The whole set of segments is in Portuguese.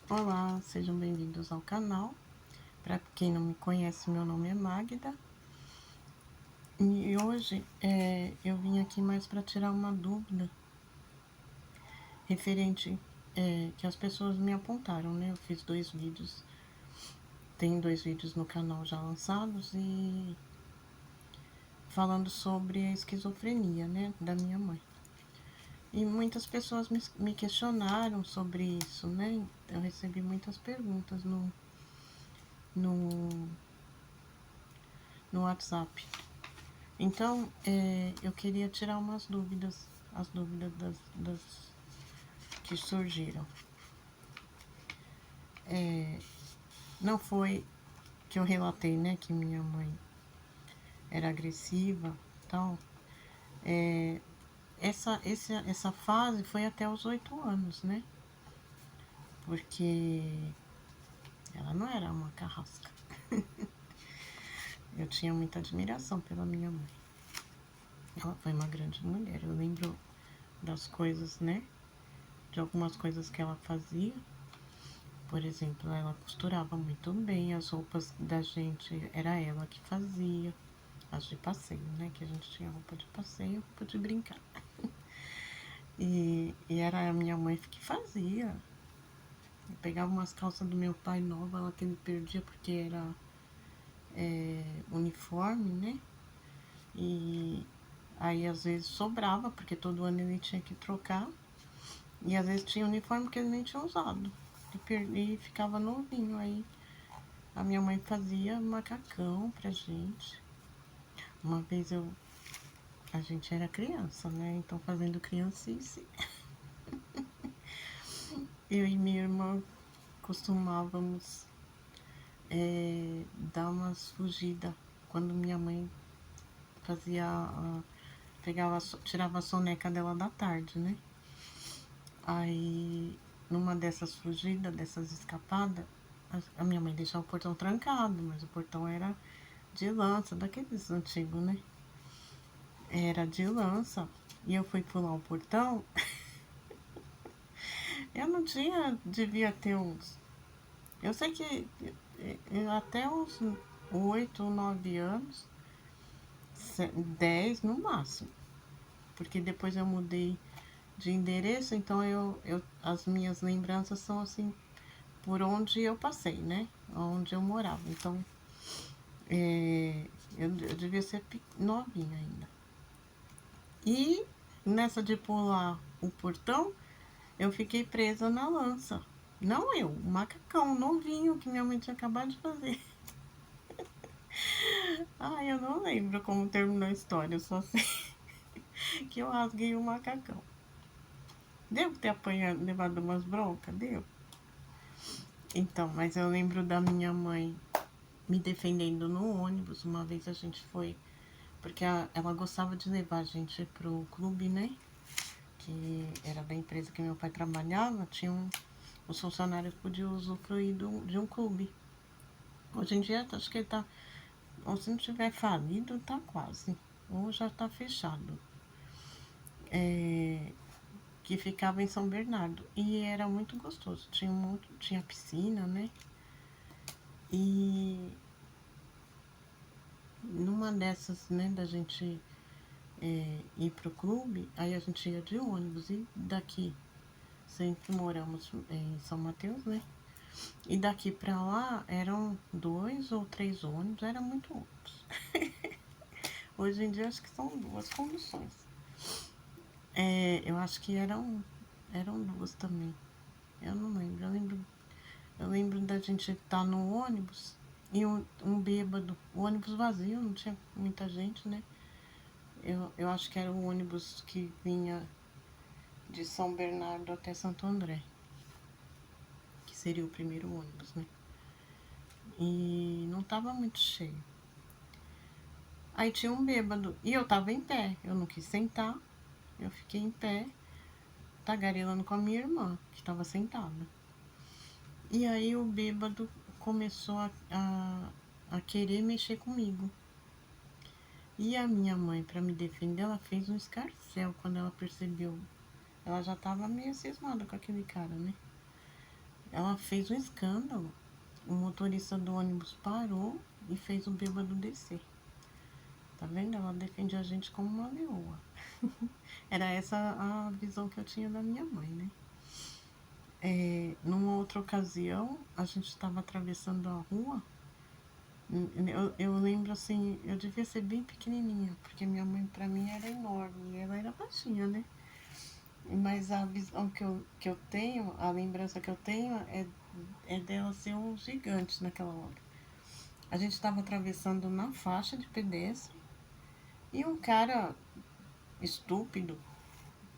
Olá, sejam bem-vindos ao canal. Para quem não me conhece, meu nome é Magda. E hoje eu vim aqui mais para tirar uma dúvida referente que as pessoas me apontaram, né? Eu fiz 2 vídeos, tem 2 vídeos no canal já lançados e falando sobre a esquizofrenia, né, da minha mãe. E muitas pessoas me questionaram sobre isso, né? Eu recebi muitas perguntas no, no WhatsApp. Então, eu queria tirar umas dúvidas, as dúvidas das que surgiram. Não foi que eu relatei, né, que minha mãe era agressiva, tal. Essa fase foi até os 8 anos, né? Porque ela não era uma carrasca. Eu tinha muita admiração pela minha mãe. Ela foi uma grande mulher. Eu lembro das coisas, né? De algumas coisas que ela fazia. Por exemplo, ela costurava muito bem as roupas da gente, era ela que fazia. As de passeio, né? Que a gente tinha roupa de passeio, roupa de brincar. E era a minha mãe que fazia. Eu pegava umas calças do meu pai nova, ela que ele perdia porque era uniforme, né? E aí às vezes sobrava, porque todo ano ele tinha que trocar. E às vezes tinha uniforme que ele nem tinha usado. E ficava novinho. Aí a minha mãe fazia macacão pra gente. Uma vez a gente era criança, né? Então fazendo criancice. Eu e minha irmã costumávamos dar umas fugidas quando minha mãe fazia, pegava, tirava a soneca dela da tarde, né? Aí, numa dessas fugidas, dessas escapadas, a minha mãe deixava o portão trancado, mas o portão era de lança, daqueles antigos, né? Era de lança. E eu fui pular o portão. Eu não tinha, devia ter uns. Eu sei que até uns 8 ou 9 anos, 10 no máximo. Porque depois eu mudei de endereço, então as minhas lembranças são assim, por onde eu passei, né? Onde eu morava. Então, eu devia ser novinha ainda. E nessa de pular o portão, eu fiquei presa na lança. Não eu, o macacão novinho que minha mãe tinha acabado de fazer. Ai, eu não lembro como terminou a história, eu só sei que eu rasguei o macacão. Devo ter apanhado, levado umas broncas? Deu. Então, mas eu lembro da minha mãe me defendendo no ônibus. Uma vez a gente foi, porque ela gostava de levar a gente pro clube, né? Que era da empresa que meu pai trabalhava, os funcionários podiam usufruir de um clube. Hoje em dia, acho que ele tá, ou se não tiver falido, tá quase, ou já tá fechado. Que ficava em São Bernardo. E era muito gostoso. Tinha piscina, né? E numa dessas, né, da gente ir pro clube, aí a gente ia de ônibus. E daqui, sempre moramos em São Mateus, né? E daqui pra lá eram 2 ou 3 ônibus, era muito ônibus. Hoje em dia acho que são 2 conduções. Eu acho que eram 2 também. Eu não lembro. Eu lembro da gente estar no ônibus e um bêbado, o ônibus vazio, não tinha muita gente, né? Eu acho que era o ônibus que vinha de São Bernardo até Santo André, que seria o primeiro ônibus, né? E não tava muito cheio. Aí tinha um bêbado e eu tava em pé, eu não quis sentar, eu fiquei em pé, tagarelando com a minha irmã, que estava sentada. E aí o bêbado começou a querer mexer comigo. E a minha mãe, para me defender, ela fez um escarcéu quando ela percebeu. Ela já tava meio cismada com aquele cara, né? ela fez um escândalo. O motorista do ônibus parou e fez o bêbado descer. Tá vendo? Ela defende a gente como uma leoa. Era essa a visão que eu tinha da minha mãe, né? Numa outra ocasião, a gente estava atravessando a rua. Eu lembro assim, eu devia ser bem pequenininha, porque minha mãe pra mim era enorme e ela era baixinha, né? Mas a visão que eu tenho, a lembrança que eu tenho é dela ser um gigante naquela hora. A gente estava atravessando na faixa de pedestre e um cara estúpido,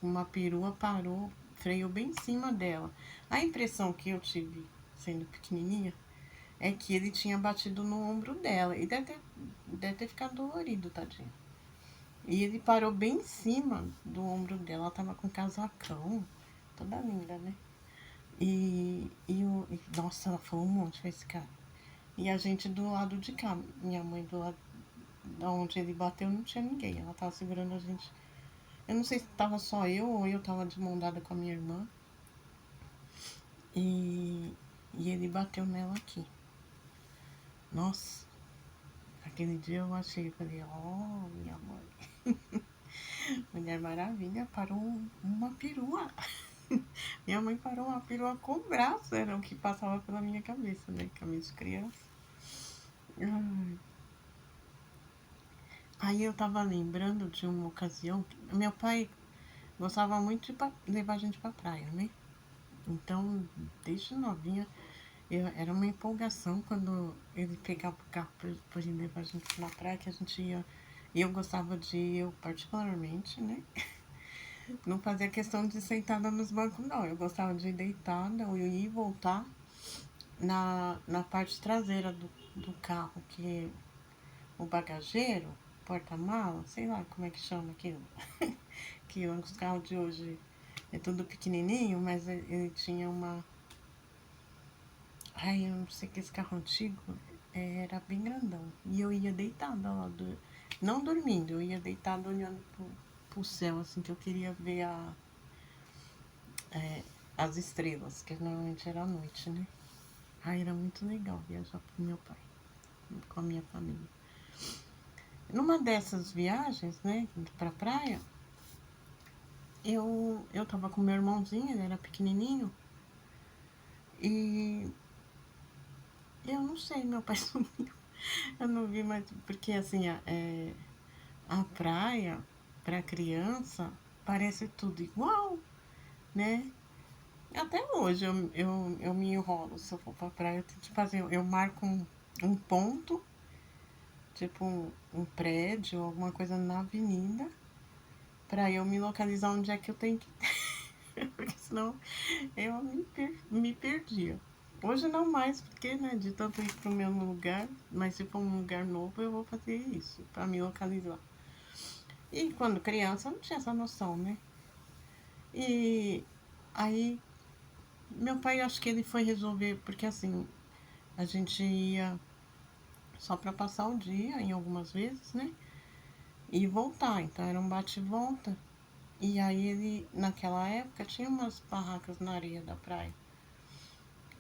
uma perua, parou, freou bem em cima dela. A impressão que eu tive, sendo pequenininha, é que ele tinha batido no ombro dela. E deve ter ficado dolorido, tadinho. E ele parou bem em cima do ombro dela. Ela tava com casacão, toda linda, né? Nossa, ela falou um monte com esse cara. E a gente do lado de cá, minha mãe do lado da onde ele bateu, não tinha ninguém. Ela tava segurando a gente. Eu não sei se tava só eu ou eu tava de mão dada com a minha irmã. E ele bateu nela aqui. Nossa, aquele dia eu achei, eu falei, oh, minha mãe. Mulher Maravilha parou uma perua. Minha mãe parou uma perua com o braço, era o que passava pela minha cabeça, né? Cabeça de criança. Aí eu tava lembrando de uma ocasião. Meu pai gostava muito de levar a gente pra praia, né? Então, desde novinha, era uma empolgação quando ele pegava o carro pra gente levar a gente na praia, que a gente ia. E eu gostava de ir, eu particularmente, né? Não fazia questão de ir sentada nos bancos, não. Eu gostava de ir deitada, eu ir e voltar na parte traseira do carro, que o bagageiro, porta-mala, sei lá como é que chama aquilo. Que os carros de hoje é tudo pequenininho, mas ele tinha uma. Ai, eu não sei que esse carro antigo era bem grandão. E eu ia deitada lá, não dormindo, eu ia deitada olhando pro céu, assim, que eu queria ver as estrelas, que normalmente era à noite, né? Ai, era muito legal viajar com meu pai, com a minha família. Numa dessas viagens, né, pra praia, eu tava com meu irmãozinho, ele era pequenininho, e eu não sei, meu pai sumiu. Eu não vi mais, porque assim, a praia, pra criança, parece tudo igual, né? Até hoje eu me enrolo se eu for pra praia, eu tento fazer, eu marco um ponto, tipo um prédio, alguma coisa na avenida, pra eu me localizar onde é que eu tenho que ir, porque senão eu me perdia. Hoje não mais, porque, né, de tanto ir pro mesmo lugar, mas se for um lugar novo, eu vou fazer isso, pra me localizar. E quando criança, eu não tinha essa noção, né? E aí, meu pai, acho que ele foi resolver, porque assim, a gente ia só pra passar o dia, em algumas vezes, né? E voltar, então era um bate e volta. E aí ele, naquela época, tinha umas barracas na areia da praia.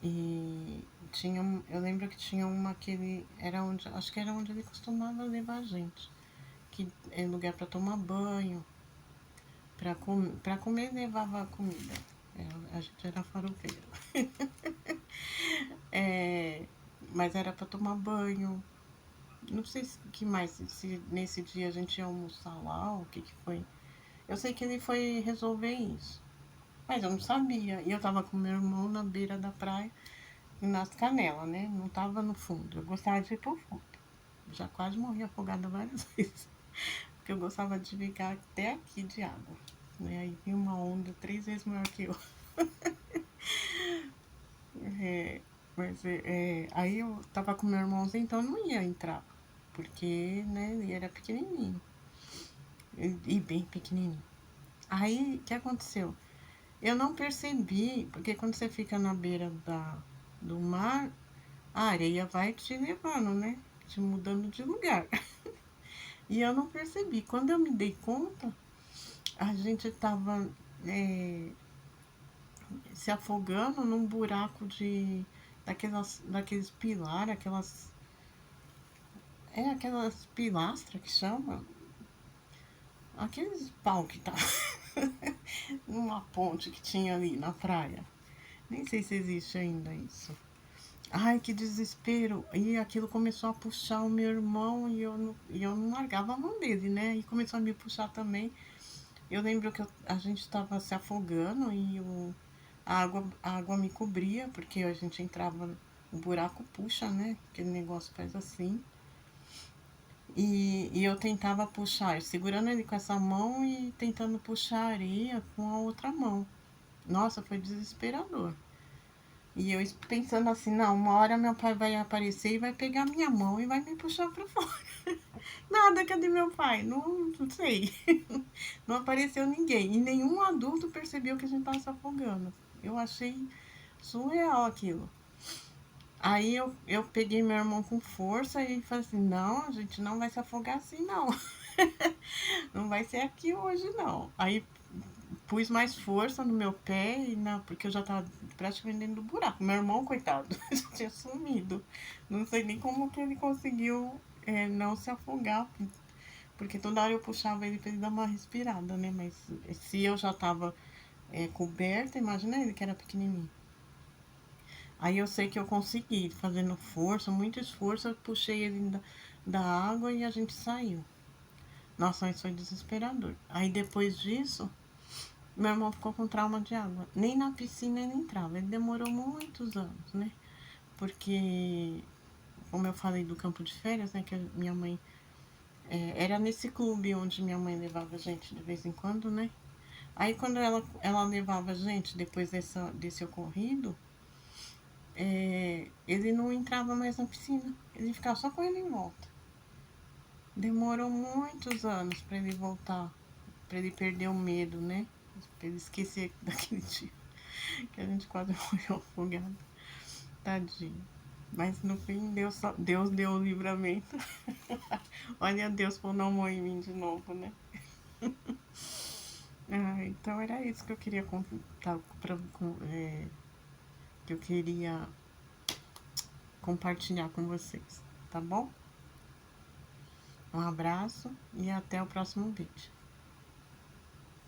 E tinha, eu lembro que tinha uma que ele, era onde, acho que era onde ele costumava levar a gente. Que é lugar pra tomar banho, pra comer levava comida. A gente era farofeiro. Mas era pra tomar banho. Não sei se que mais, se nesse dia a gente ia almoçar lá, ou o que foi. Eu sei que ele foi resolver isso. Mas eu não sabia. E eu tava com meu irmão na beira da praia, nas canelas, né? Não tava no fundo. Eu gostava de ir pro fundo. Já quase morri afogada várias vezes. Porque eu gostava de ficar até aqui de água. Né? Aí vinha uma onda 3 vezes maior que eu. Aí eu tava com meu irmãozinho, então eu não ia entrar. Porque, né, ele era pequenininho. E bem pequenininho. Aí, o que aconteceu? Eu não percebi, porque quando você fica na beira do mar, a areia vai te levando, né? Te mudando de lugar. E eu não percebi. Quando eu me dei conta, a gente tava se afogando num buraco daqueles pilares, aquelas pilastras que chama, aqueles pau que tá numa ponte que tinha ali na praia. Nem sei se existe ainda isso. Ai, que desespero. E aquilo começou a puxar o meu irmão e eu não largava a mão dele, né? E começou a me puxar também. Eu lembro que a gente estava se afogando e a água me cobria, porque a gente entrava, o buraco puxa, né? Aquele negócio faz assim. E eu tentava puxar, segurando ele com essa mão e tentando puxar a areia com a outra mão. Nossa, foi desesperador. E eu pensando assim, não, uma hora meu pai vai aparecer e vai pegar minha mão e vai me puxar pra fora. Nada, cadê meu pai? Não sei. Não apareceu ninguém. E nenhum adulto percebeu que a gente tava se afogando. Eu achei surreal aquilo. Aí eu peguei meu irmão com força e falei assim, não, a gente não vai se afogar assim, não. Não vai ser aqui hoje, não. Aí pus mais força no meu pé, porque eu já tava praticamente dentro do buraco. Meu irmão, coitado, já tinha sumido. Não sei nem como que ele conseguiu não se afogar, porque toda hora eu puxava ele pra ele dar uma respirada, né? Mas se eu já tava coberta, imagina ele que era pequenininho. Aí eu sei que eu consegui, fazendo força, muito esforço, eu puxei ele da água e a gente saiu. Nossa, isso foi desesperador. Aí depois disso, meu irmão ficou com trauma de água. Nem na piscina ele entrava. Ele demorou muitos anos, né? Porque, como eu falei do campo de férias, né? Que minha mãe. Era nesse clube onde minha mãe levava a gente de vez em quando, né? Aí quando ela levava a gente depois desse ocorrido, ele não entrava mais na piscina. Ele ficava só correndo em volta. Demorou muitos anos para ele voltar, para ele perder o medo, né? Pra ele esquecer daquele dia que a gente quase morreu afogado. Tadinho. Mas no fim, Deus deu o livramento. Olha Deus pondo amor em mim de novo, né? Então era isso que eu queria contar, que eu queria compartilhar com vocês, tá bom? Um abraço e até o próximo vídeo.